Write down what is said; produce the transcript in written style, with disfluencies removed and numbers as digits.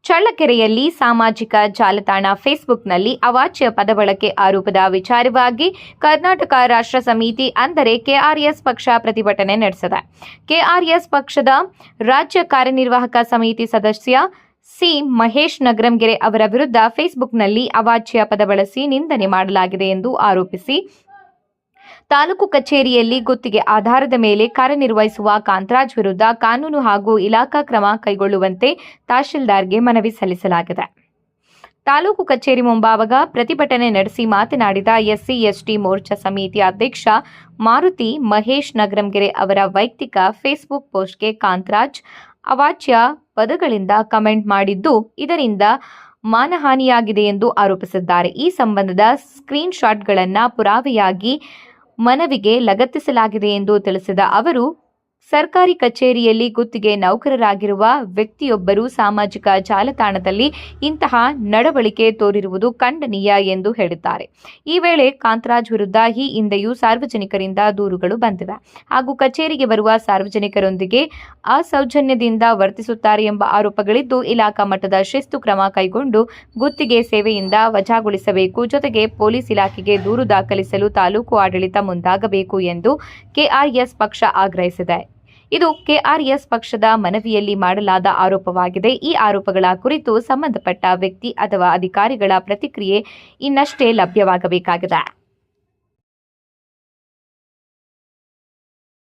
ಚಳ್ಳಕೆರೆಯಲ್ಲಿ ಸಾಮಾಜಿಕ ಜಾಲತಾಣ ಫೇಸ್ಬುಕ್ನಲ್ಲಿ ಅವಾಚ್ಯ ಪದಬಳಕೆ ಆರೋಪದ ವಿಚಾರವಾಗಿ ಕರ್ನಾಟಕ ರಾಷ್ಟ್ರ ಸಮಿತಿ ಅಂದರೆ ಕೆಆರ್ಎಸ್ ಪಕ್ಷ ಪ್ರತಿಭಟನೆ ನಡೆಸಿದೆ. ಕೆಆರ್ಎಸ್ ಪಕ್ಷದ ರಾಜ್ಯ ಕಾರ್ಯನಿರ್ವಾಹಕ ಸಮಿತಿ ಸದಸ್ಯ ಸಿ. ಮಹೇಶ್ ನಗರಂಗೆರೆ ಅವರ ವಿರುದ್ಧ ಫೇಸ್ಬುಕ್ನಲ್ಲಿ ಅವಾಚ್ಯ ಪದ ಬಳಸಿ ನಿಂದನೆ ಮಾಡಲಾಗಿದೆ ಎಂದು ಆರೋಪಿಸಿ ತಾಲೂಕು ಕಚೇರಿಯಲ್ಲಿ ಗುತ್ತಿಗೆ ಆಧಾರದ ಮೇಲೆ ಕಾರ್ಯನಿರ್ವಹಿಸುವ ಕಾಂತರಾಜ್ ವಿರುದ್ಧ ಕಾನೂನು ಹಾಗೂ ಇಲಾಖಾ ಕ್ರಮ ಕೈಗೊಳ್ಳುವಂತೆ ತಹಶೀಲ್ದಾರ್ಗೆ ಮನವಿ ಸಲ್ಲಿಸಲಾಗಿದೆ. ತಾಲೂಕು ಕಚೇರಿ ಮುಂಭಾಗ ಪ್ರತಿಭಟನೆ ನಡೆಸಿ ಮಾತನಾಡಿದ ಎಸ್ಸಿ ಎಸ್ಟಿ ಮೋರ್ಚಾ ಸಮಿತಿ ಅಧ್ಯಕ್ಷ ಮಾರುತಿ ಮಹೇಶ್ ನಗರಂಗೆರೆ ಅವರ ವೈಯಕ್ತಿಕ ಫೇಸ್ಬುಕ್ ಪೋಸ್ಟ್ಗೆ ಕಾಂತರಾಜ್ ಅವಾಚ್ಯ ಪದಗಳಿಂದ ಕಮೆಂಟ್ ಮಾಡಿದ್ದು ಇದರಿಂದ ಮಾನಹಾನಿಯಾಗಿದೆ ಎಂದು ಆರೋಪಿಸಿದ್ದಾರೆ. ಈ ಸಂಬಂಧದ ಸ್ಕ್ರೀನ್ ಶಾಟ್ಗಳನ್ನು ಪುರಾವೆಯಾಗಿ ಮನವಿಗೆ ಲಗತ್ತಿಸಲಾಗಿದೆ ಎಂದು ತಿಳಿಸಿದ ಅವರು, ಸರ್ಕಾರಿ ಕಚೇರಿಯಲ್ಲಿ ಗುತ್ತಿಗೆ ನೌಕರರಾಗಿರುವ ವ್ಯಕ್ತಿಯೊಬ್ಬರು ಸಾಮಾಜಿಕ ಜಾಲತಾಣದಲ್ಲಿ ಇಂತಹ ನಡವಳಿಕೆ ತೋರಿರುವುದು ಖಂಡನೀಯ ಎಂದು ಹೇಳಿದ್ದಾರೆ. ಈ ವೇಳೆ ಕಾಂತರಾಜ್ ವಿರುದ್ಧ ಈ ಹಿಂದೆಯೂ ಸಾರ್ವಜನಿಕರಿಂದ ದೂರುಗಳು ಬಂದಿವೆ ಹಾಗೂ ಕಚೇರಿಗೆ ಬರುವ ಸಾರ್ವಜನಿಕರೊಂದಿಗೆ ಅಸೌಜನ್ಯದಿಂದ ವರ್ತಿಸುತ್ತಾರೆ ಎಂಬ ಆರೋಪಗಳಿದ್ದು, ಇಲಾಖಾ ಮಟ್ಟದ ಶಿಸ್ತು ಕ್ರಮ ಕೈಗೊಂಡು ಗುತ್ತಿಗೆ ಸೇವೆಯಿಂದ ವಜಾಗೊಳಿಸಬೇಕು. ಜೊತೆಗೆ ಪೊಲೀಸ್ ಇಲಾಖೆಗೆ ದೂರು ದಾಖಲಿಸಲು ತಾಲೂಕು ಆಡಳಿತ ಮುಂದಾಗಬೇಕು ಎಂದು ಕೆಆರ್ಎಸ್ ಪಕ್ಷ ಆಗ್ರಹಿಸಿದೆ. ಇದು ಕೆಆರ್ಎಸ್ ಪಕ್ಷದ ಮನವಿಯಲ್ಲಿ ಮಾಡಲಾದ ಆರೋಪವಾಗಿದೆ. ಈ ಆರೋಪಗಳ ಕುರಿತು ಸಂಬಂಧಪಟ್ಟ ವ್ಯಕ್ತಿ ಅಥವಾ ಅಧಿಕಾರಿಗಳ ಪ್ರತಿಕ್ರಿಯೆ ಇನ್ನಷ್ಟೇ ಲಭ್ಯವಾಗಬೇಕಾಗಿದೆ.